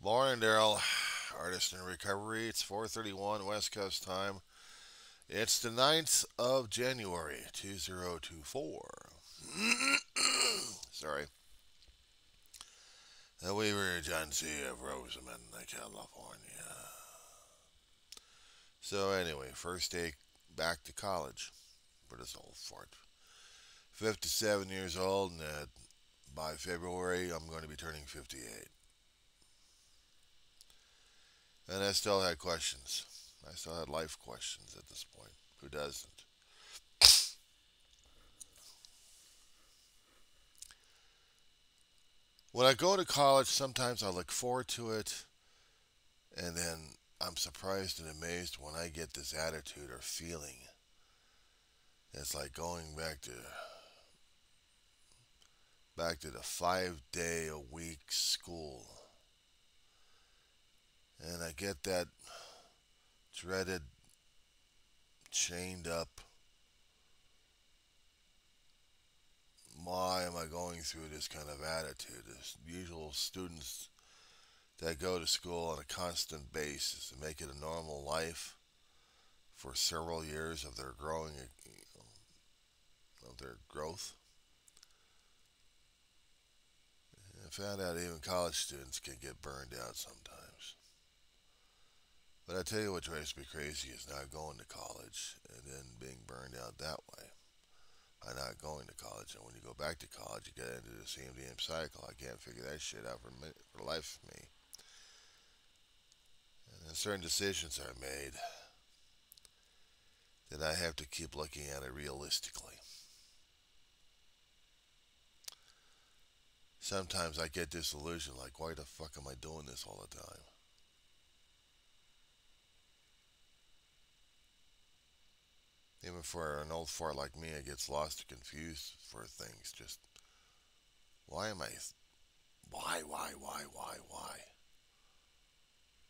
Lauren Darrell, artist in recovery. It's 4:31 West Coast time. It's the 9th of January, 2024. Sorry. We were John C. of Rosamond, California. So anyway, first day back to college for this old fart. 57 years old, and by February I'm going to be turning 58. And I still had questions. I still had life questions at this point. Who doesn't? When I go to college, sometimes I look forward to it, and then I'm surprised and amazed when I get this attitude or feeling. It's like going back to the 5 day a week school, and I get that dreaded chained up. Why am I going through this kind of attitude? As usual students that go to school on a constant basis and make it a normal life for several years of their of their growth. I found out even college students can get burned out sometimes. But I tell you what drives me crazy is not going to college and then being burned out that way. By not going to college, and when you go back to college, you get into the same damn cycle. I can't figure that shit out for the life of me. And then certain decisions are made that I have to keep looking at it realistically. Sometimes I get disillusioned, like, why the fuck am I doing this all the time? Even for an old fart like me, it gets lost and confused for things. Just, why am I. Why?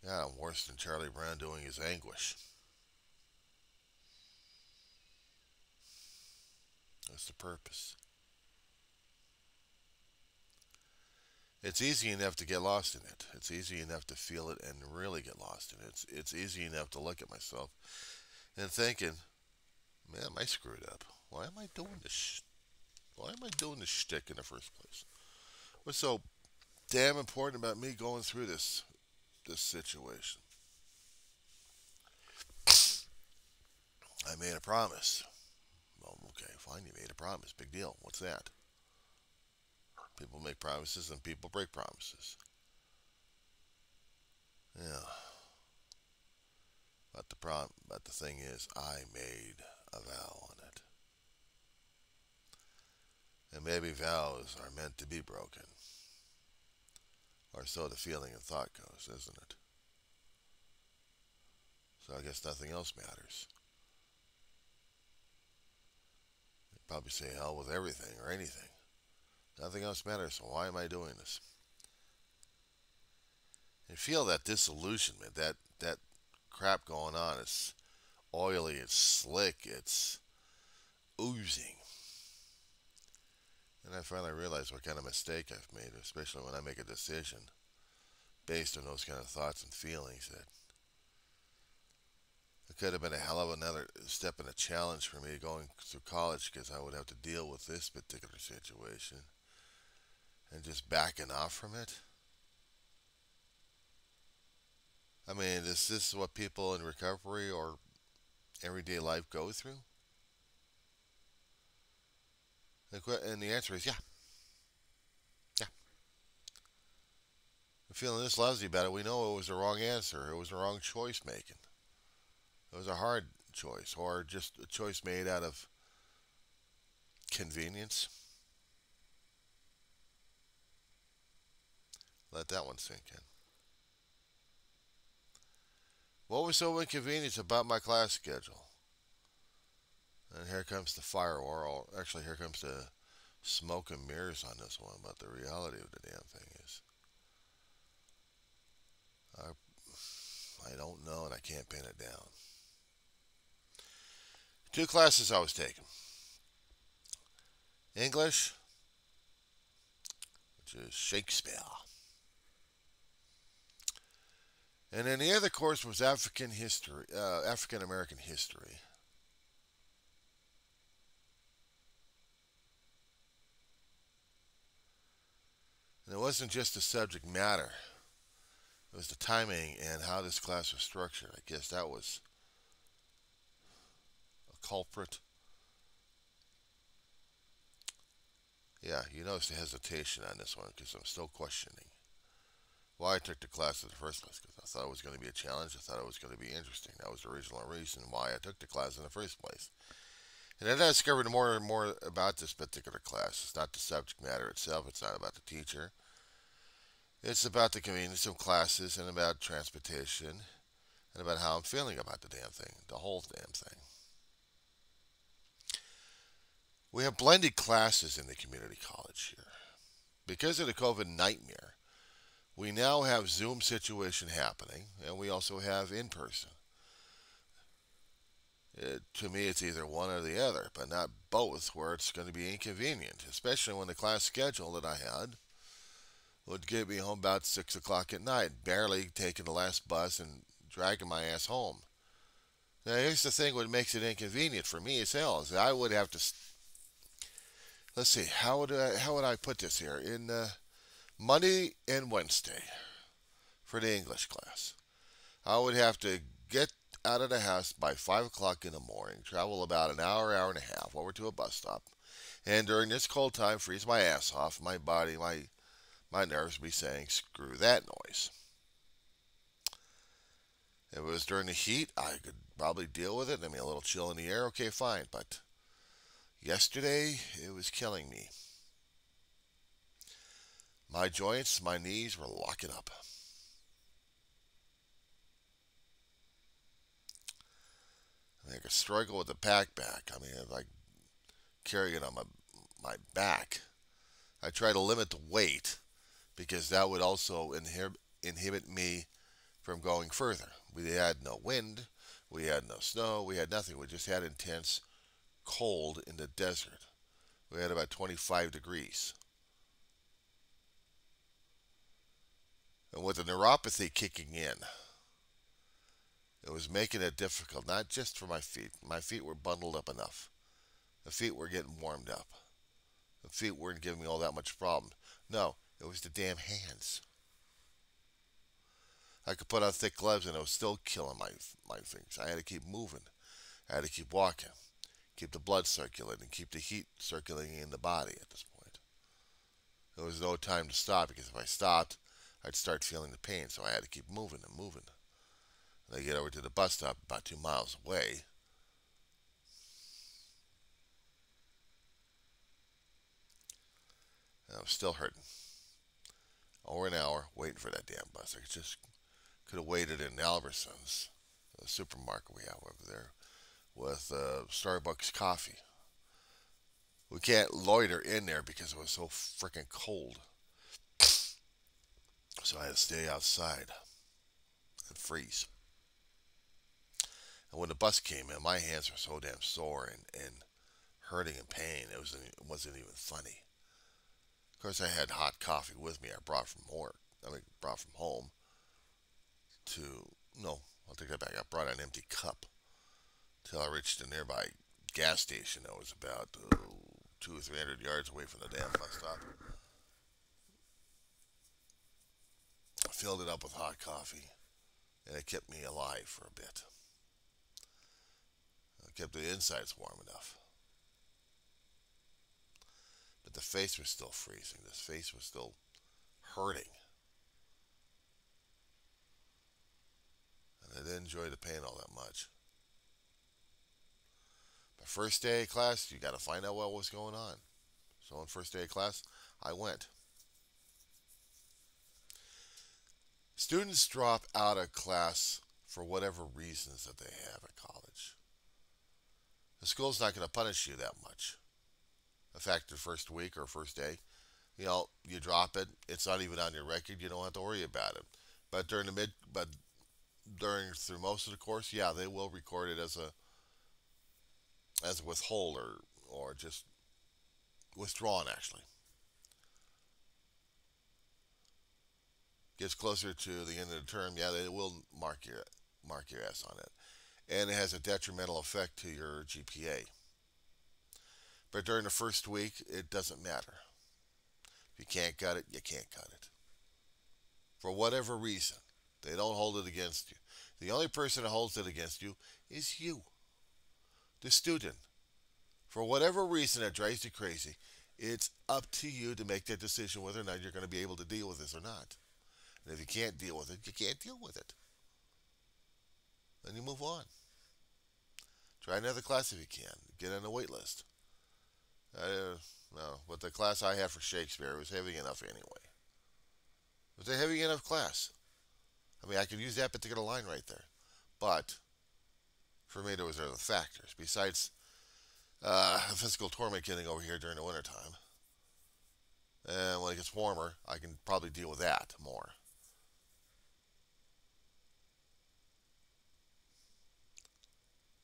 Yeah, I'm worse than Charlie Brown doing his anguish. That's the purpose. It's easy enough to get lost in it. It's easy enough to feel it and really get lost in it. It's easy enough to look at myself and thinking, man, am I screwed up? Why am I doing this? Why am I doing this shtick in the first place? What's so damn important about me going through this situation? I made a promise. Well, okay, fine. You made a promise. Big deal. What's that? People make promises and people break promises. Yeah. But the thing is, I made a vow on it, and maybe vows are meant to be broken, or so the feeling and thought goes, isn't it? So I guess nothing else matters. You probably say hell with everything or anything. Nothing else matters. So why am I doing this? And feel that disillusionment, that crap going on. It's oily. It's slick. It's oozing. And I finally realized what kind of mistake I've made, especially when I make a decision based on those kind of thoughts and feelings. That it could have been a hell of another step in a challenge for me going through college because I would have to deal with this particular situation and just backing off from it. I mean, is this what people in recovery or everyday life go through? And the answer is yeah, yeah. We're feeling this lousy about it. We know it was the wrong answer. It was the wrong choice making. It was a hard choice, or just a choice made out of convenience. Let that one sink in. What was so inconvenient about my class schedule? And here comes the firewall. Actually, here comes the smoke and mirrors on this one. But the reality of the damn thing is, I, I don't know and I can't pin it down. Two classes I was taking: English, which is Shakespeare, And then the other course was African history, African American history. And it wasn't just the subject matter; it was the timing and how this class was structured. I guess that was a culprit. Yeah, you notice the hesitation on this one because I'm still questioning why I took the class in the first place. Because I thought it was going to be a challenge. I thought it was going to be interesting. That was the original reason why I took the class in the first place. And then I discovered more and more about this particular class. It's not the subject matter itself. It's not about the teacher. It's about the convenience of classes and about transportation and about how I'm feeling about the damn thing, the whole damn thing. We have blended classes in the community college here. Because of the COVID nightmare, we now have Zoom situation happening, and we also have in person. To me, it's either one or the other, but not both, where it's going to be inconvenient, especially when the class schedule that I had would get me home about 6 o'clock at night, barely taking the last bus and dragging my ass home. Now, here's the thing what makes it inconvenient for me as hell is that I would have to. Let's see, how would I put this here? In Monday and Wednesday for the English class, I would have to get out of the house by 5 o'clock in the morning, travel about an hour, hour and a half over to a bus stop, and during this cold time, freeze my ass off. My body, my nerves be saying, screw that noise. If it was during the heat, I could probably deal with it. I mean, a little chill in the air, okay, fine. But yesterday, it was killing me. My joints, my knees were locking up. I mean, I could struggle with the back. I mean, like carrying it on my back. I try to limit the weight because that would also inhibit me from going further. We had no wind, we had no snow, we had nothing. We just had intense cold in the desert. We had about 25 degrees. And with the neuropathy kicking in, it was making it difficult, not just for my feet. My feet were bundled up enough. The feet were getting warmed up. The feet weren't giving me all that much problem. No, it was the damn hands. I could put on thick gloves and it was still killing my fingers. I had to keep moving. I had to keep walking, keep the blood circulating, keep the heat circulating in the body at this point. There was no time to stop because if I stopped, I'd start feeling the pain. So I had to keep moving and moving. And I get over to the bus stop about 2 miles away. And I was still hurting. Over an hour waiting for that damn bus. I could have waited in Albertsons, the supermarket we have over there, with Starbucks coffee. We can't loiter in there because it was so freaking cold. So I had to stay outside and freeze. And when the bus came in, my hands were so damn sore and hurting and pain. It wasn't even funny. Of course, I had hot coffee with me. I brought from work. Brought from home. To no, I'll take that back. I brought an empty cup till I reached a nearby gas station that was about 200 or 300 yards away from the damn bus stop. I filled it up with hot coffee, and it kept me alive for a bit. It kept the insides warm enough. But the face was still freezing. The face was still hurting. And I didn't enjoy the pain all that much. But first day of class, you got to find out what was going on. So on first day of class, I went. Students drop out of class for whatever reasons that they have at college. The school's not going to punish you that much. In fact, the first week or first day, you drop it. It's not even on your record. You don't have to worry about it. But through most of the course, yeah, they will record it as a withhold or just withdrawn actually. gets closer to the end of the term, yeah, they will mark your ass on it, and it has a detrimental effect to your GPA. But during the first week, it doesn't matter. If you can't cut it, you can't cut it. For whatever reason, they don't hold it against you. The only person that holds it against you is you, the student. For whatever reason that drives you crazy, it's up to you to make that decision whether or not you're going to be able to deal with this or not. And if you can't deal with it, you can't deal with it. Then you move on. Try another class if you can. Get on the wait list. No, but the class I had for Shakespeare was heavy enough anyway. It was a heavy enough class. I mean, I could use that particular line right there. But for me, there was other factors besides physical torment getting over here during the wintertime. And when it gets warmer, I can probably deal with that more.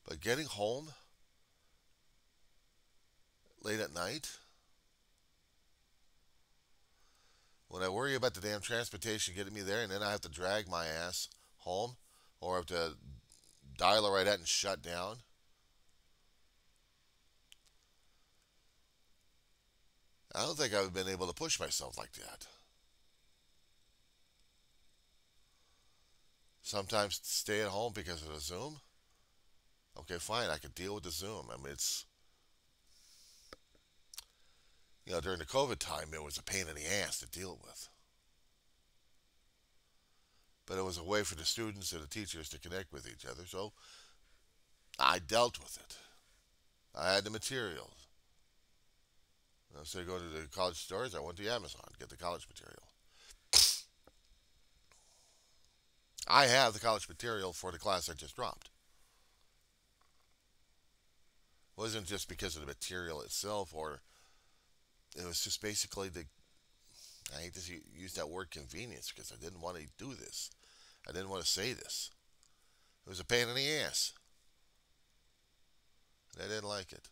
But getting home late at night, when I worry about the damn transportation getting me there and then I have to drag my ass home or I have to dial it right at and shut down, I don't think I've been able to push myself like that. Sometimes stay at home because of the Zoom. Okay, fine, I could deal with the Zoom. I mean, during the COVID time, it was a pain in the ass to deal with. But it was a way for the students and the teachers to connect with each other, so I dealt with it. I had the materials. So I go to the college stores, I went to Amazon, get the college material. I have the college material for the class I just dropped. It wasn't just because of the material itself, or it was just basically I hate to use that word convenience because I didn't want to do this. I didn't want to say this. It was a pain in the ass. And I didn't like it.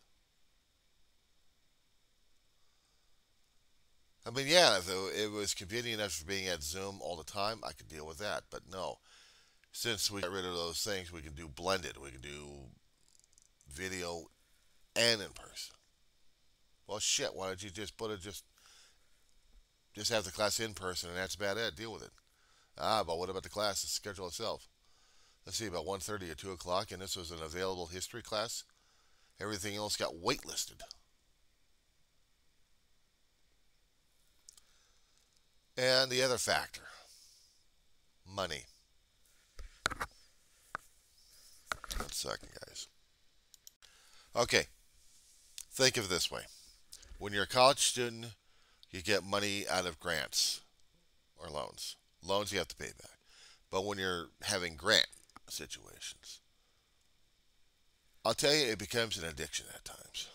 I mean, yeah, if it was convenient enough for being at Zoom all the time, I could deal with that. But no, since we got rid of those things, we can do blended. We can do video and in person. Well, shit, why don't you just just have the class in person and that's about it. Deal with it. But what about the class, the schedule itself? Let's see, about 1:30 or 2 o'clock, and this was an available history class. Everything else got waitlisted. And the other factor, money. 1 second, guys. Okay, think of it this way. When you're a college student, you get money out of grants or loans. Loans you have to pay back. But when you're having grant situations, I'll tell you, it becomes an addiction at times.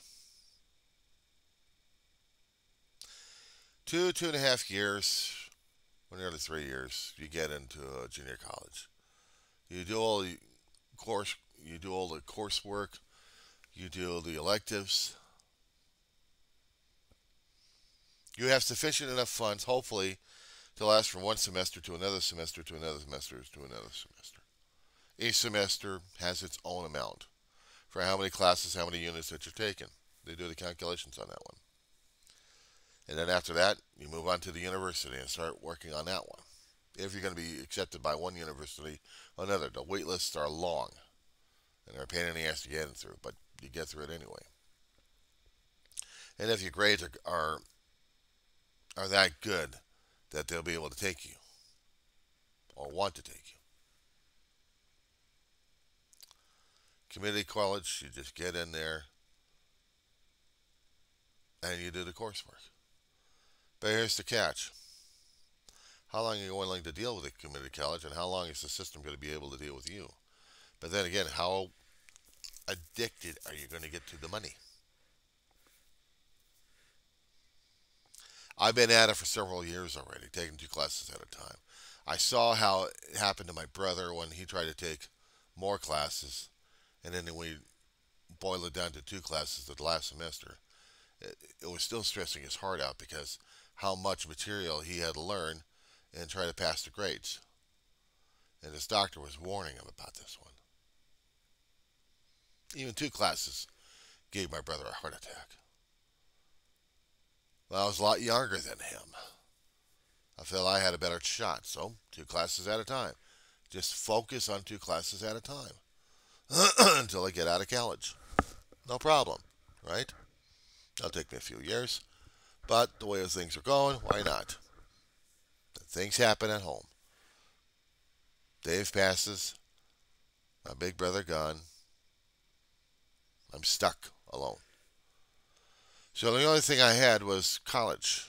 2.5 years, or nearly 3 years, you get into a junior college. You do all the coursework, you do the electives. You have sufficient enough funds, hopefully, to last from one semester to another semester to another semester to another semester. Each semester has its own amount for how many classes, how many units that you're taking. They do the calculations on that one. And then after that, you move on to the university and start working on that one. If you're going to be accepted by one university or another, the wait lists are long. And they're a pain in the ass to get through, but you get through it anyway. And if your grades are that good that they'll be able to take you or want to take you. Community college, you just get in there and you do the coursework. But here's the catch. How long are you willing to deal with a community college, and how long is the system going to be able to deal with you? But then again, how addicted are you going to get to the money? I've been at it for several years already, taking 2 classes at a time. I saw how it happened to my brother when he tried to take more classes, and then we boiled it down to 2 classes the last semester. It was still stressing his heart out because how much material he had to learn and try to pass the grades. And his doctor was warning him about this one. Even 2 classes gave my brother a heart attack. Well, I was a lot younger than him. I felt I had a better shot, so 2 classes at a time. Just focus on 2 classes at a time until I get out of college. No problem, right? It'll take me a few years, but the way things are going, why not? Things happen at home. Dave passes, my big brother gone. I'm stuck alone. So the only thing I had was college,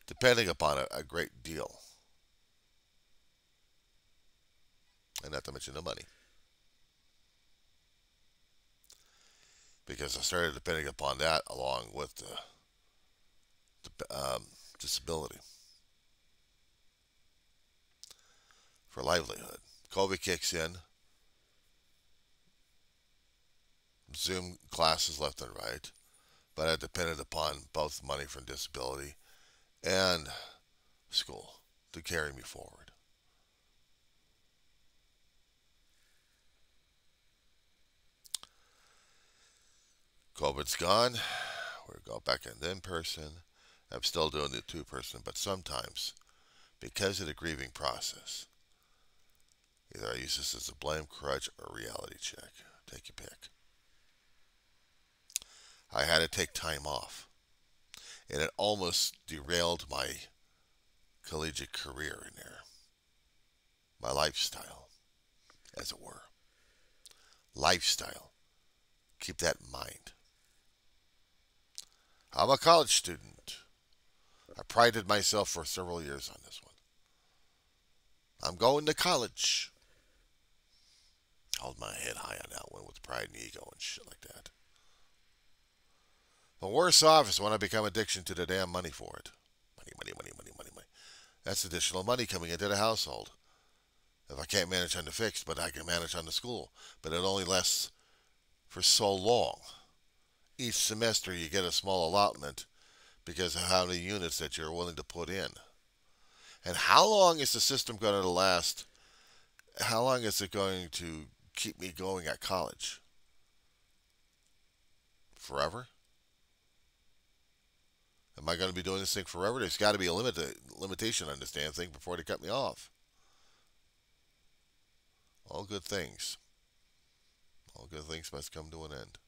depending upon it a great deal. And not to mention the money. Because I started depending upon that along with the disability for livelihood. COVID kicks in. Zoom classes left and right. But I depended upon both money from disability and school to carry me forward. COVID's gone. We're going back in person. I'm still doing the 2-person, but sometimes, because of the grieving process, either I use this as a blame, crutch, or reality check. Take your pick. I had to take time off, and it almost derailed my collegiate career in there. My lifestyle, as it were. Lifestyle. Keep that in mind. I'm a college student. I prided myself for several years on this one. I'm going to college. Hold my head high on that one with pride and ego and shit like that. But worse off is when I become addiction to the damn money for it. Money, money, money, money, money, money. That's additional money coming into the household. If I can't manage on the fixed, but I can manage on the school. But it only lasts for so long. Each semester you get a small allotment because of how many units that you're willing to put in. And how long is the system going to last? How long is it going to keep me going at college? Forever? Am I going to be doing this thing forever? There's got to be a limitation on this damn thing before they cut me off. All good things. All good things must come to an end.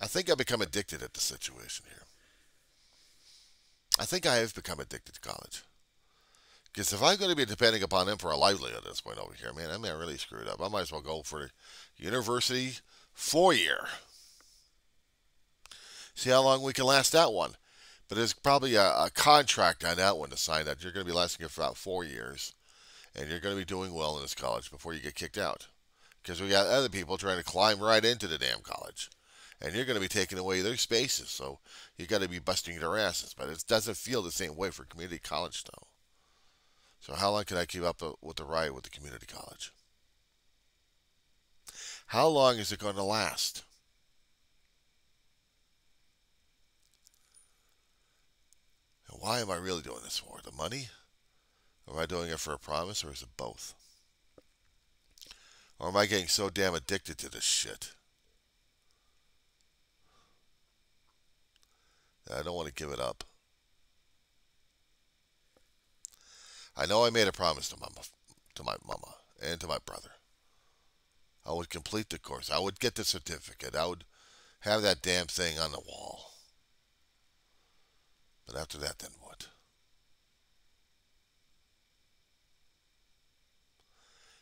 I think I've become addicted at the situation here. I think I have become addicted to college. Because if I'm going to be depending upon them for a livelihood at this point over here, man, I'm really screwed up. I might as well go for the university 4-year. See how long we can last that one. But there's probably a contract on that one to sign that you're going to be lasting for about 4 years. And you're going to be doing well in this college before you get kicked out. Because we got other people trying to climb right into the damn college. And you're going to be taking away their spaces. So you got to be busting their asses. But it doesn't feel the same way for community college, though. So how long can I keep up with the ride with the community college? How long is it going to last? And why am I really doing this for? The money? Or am I doing it for a promise, or is it both? Or am I getting so damn addicted to this shit that I don't want to give it up? I know I made a promise to my mama, and to my brother. I would complete the course. I would get the certificate. I would have that damn thing on the wall. But after that, then what?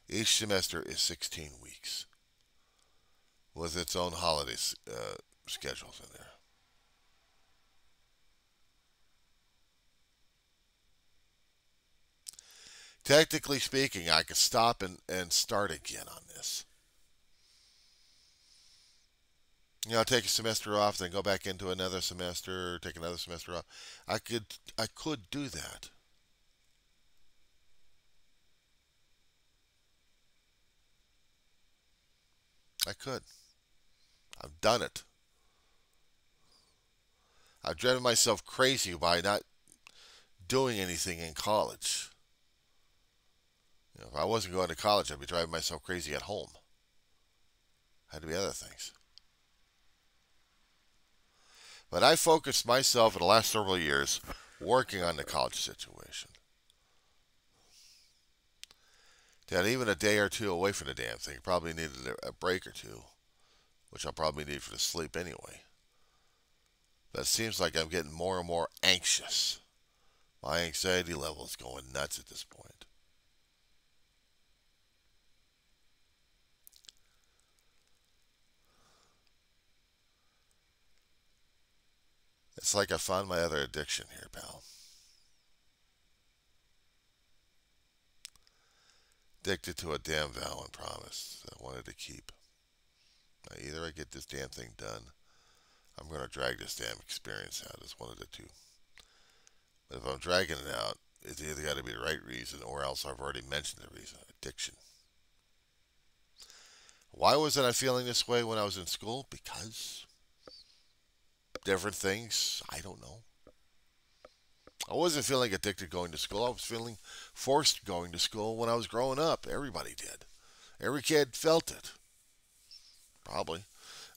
Each semester is 16 weeks with its own holiday schedules in there. Technically speaking, I could stop and start again on this. You know, take a semester off, then go back into another semester, take another semester off. I could do that. I could. I've done it. I've driven myself crazy by not doing anything in college. If I wasn't going to college, I'd be driving myself crazy at home. Had to be other things. But I focused myself in the last several years working on the college situation. That even a day or two away from the damn thing, probably needed a break or two, which I'll probably need for the sleep anyway. But it seems like I'm getting more and more anxious. My anxiety level is going nuts at this point. It's like I found my other addiction here, pal. Addicted to a damn vow and promise that I wanted to keep. Now, either I get this damn thing done, I'm going to drag this damn experience out. It's one of the two. But if I'm dragging it out, it's either got to be the right reason or else I've already mentioned the reason. Addiction. Why wasn't I feeling this way when I was in school? Because different things. I don't know. I wasn't feeling addicted going to school. I was feeling forced going to school when I was growing up. Everybody did. Every kid felt it. Probably.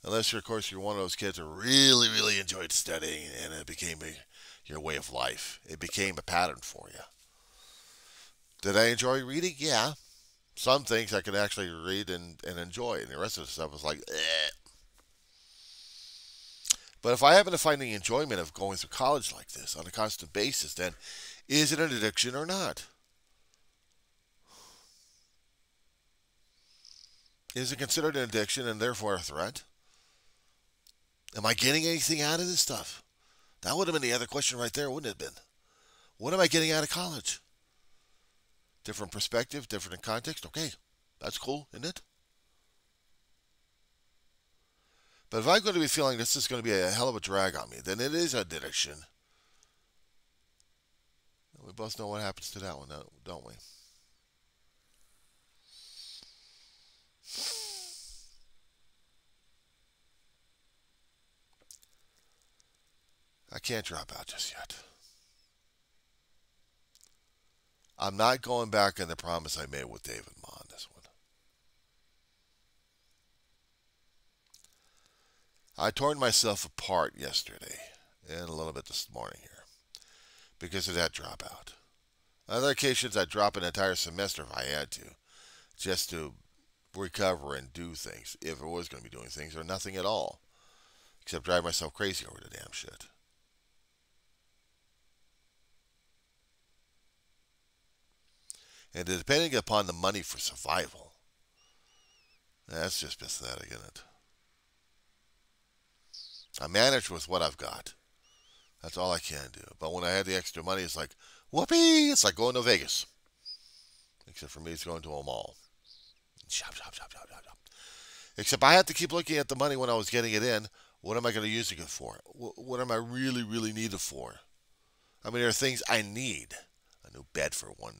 Unless, of course, you're one of those kids who really, really enjoyed studying and it became your way of life. It became a pattern for you. Did I enjoy reading? Yeah. Some things I could actually read and enjoy, and the rest of the stuff was like, eh. But if I happen to find the enjoyment of going through college like this on a constant basis, then is it an addiction or not? Is it considered an addiction and therefore a threat? Am I getting anything out of this stuff? That would have been the other question right there, wouldn't it have been? What am I getting out of college? Different perspective, different context. Okay, that's cool, isn't it? But if I'm going to be feeling this is going to be a hell of a drag on me, then it is addiction. We both know what happens to that one, don't we? I can't drop out just yet. I'm not going back on the promise I made with David Ma on this one. I torn myself apart yesterday and a little bit this morning here because of that dropout. On other occasions, I'd drop an entire semester if I had to, just to recover and do things, if I was going to be doing things, or nothing at all, except drive myself crazy over the damn shit. And depending upon the money for survival, that's just pathetic, isn't it? I manage with what I've got. That's all I can do. But when I had the extra money, it's like, whoopee! It's like going to Vegas. Except for me, it's going to a mall. Shop, shop, shop, shop, shop, shop. Except I had to keep looking at the money when I was getting it in. What am I going to use it for? What am I really, really needed for? I mean, there are things I need. A new bed for one,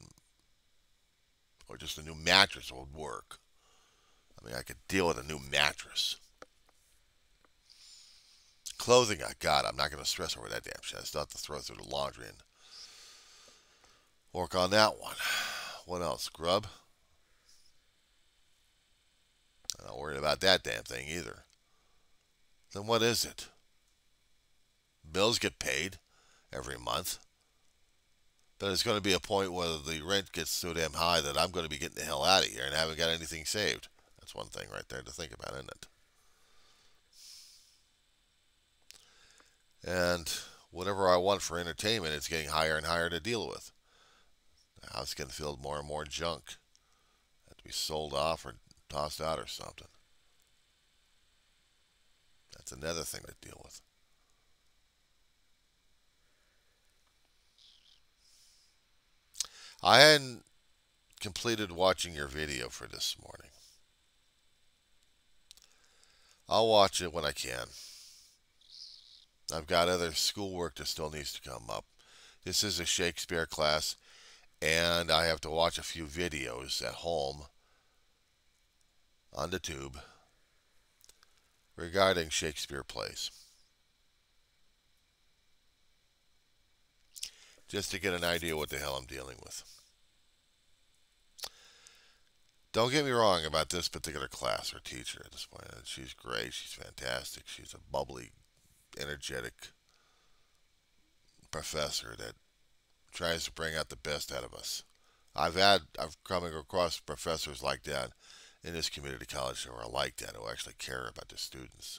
or just a new mattress would work. I mean, I could deal with a new mattress. Clothing, God, I'm not going to stress over that damn shit. I still have to throw through the laundry and work on that one. What else? Grub? I'm not worried about that damn thing either. Then what is it? Bills get paid every month. But it's going to be a point where the rent gets so damn high that I'm going to be getting the hell out of here and haven't got anything saved. That's one thing right there to think about, isn't it? And whatever I want for entertainment, it's getting higher and higher to deal with. The house can fill more and more junk. Have to be sold off or tossed out or something. That's another thing to deal with. I hadn't completed watching your video for this morning. I'll watch it when I can. I've got other schoolwork that still needs to come up. This is a Shakespeare class, and I have to watch a few videos at home on the tube regarding Shakespeare plays. just to get an idea what the hell I'm dealing with. Don't get me wrong about this particular class or teacher at this point. She's great. She's fantastic. She's a bubbly, energetic professor that tries to bring out the best out of us. I've come across professors like that in this community college who are like that, who actually care about their students.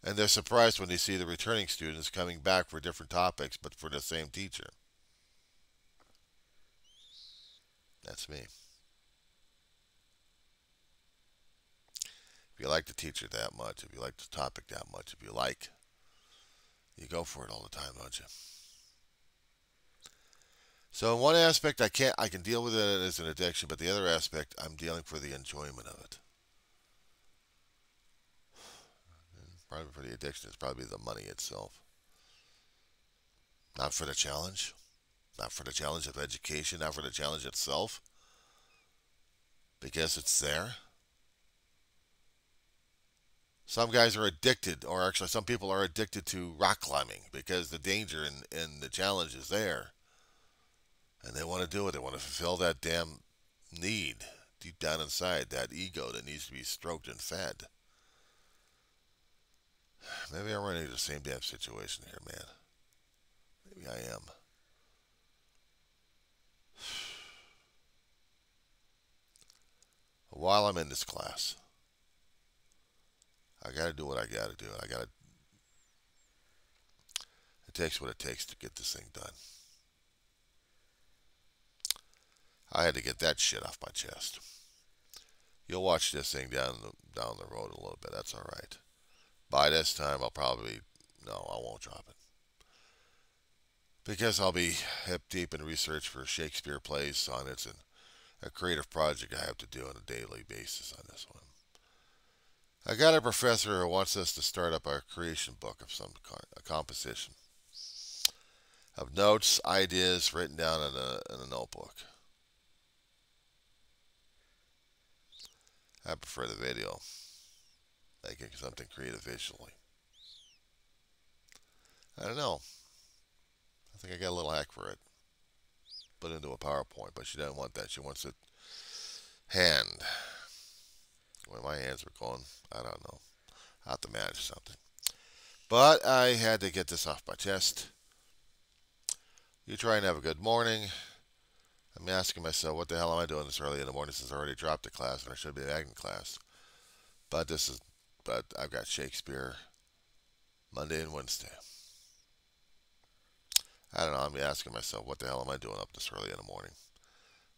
And they're surprised when they see the returning students coming back for different topics, but for the same teacher. That's me. If you like the teacher that much, if you like the topic that much, if you go for it all the time, don't you? So in one aspect, I can deal with it as an addiction, but the other aspect, I'm dealing for the enjoyment of it. Probably for the addiction, it's probably the money itself. Not for the challenge. Not for the challenge of education. Not for the challenge itself. Because it's there. Some guys are addicted, or actually some people are addicted to rock climbing because the danger and the challenge is there. And they want to do it. They want to fulfill that damn need deep down inside, that ego that needs to be stroked and fed. Maybe I'm running into the same damn situation here, man. Maybe I am. While I'm in this class, I got to do what I got to do. It takes what it takes to get this thing done. I had to get that shit off my chest. You'll watch this thing down the road a little bit. That's all right. By this time, I won't drop it. Because I'll be hip deep in research for Shakespeare plays, sonnets, and a creative project I have to do on a daily basis on this one. I got a professor who wants us to start up a creation book of some kind, a composition of notes, ideas written down in a notebook. I prefer the video, making something creative visually. I don't know. I think I got a little hack for it. Put it into a PowerPoint, but she doesn't want that. She wants it hand. When my hands were going, I don't know. I have to manage something. But I had to get this off my chest. You try and have a good morning. I'm asking myself, what the hell am I doing this early in the morning since I already dropped a class and I should be back in class. But I've got Shakespeare Monday and Wednesday. I don't know. I'm asking myself, what the hell am I doing up this early in the morning?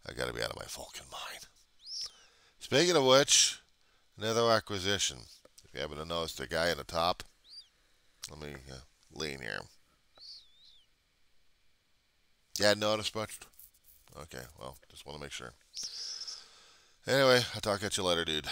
I got to be out of my fucking mind. Speaking of which, another acquisition. If you happen to notice the guy in the top, let me lean here. You hadn't noticed much? Okay, well, just want to make sure. Anyway, I'll talk at you later, dude.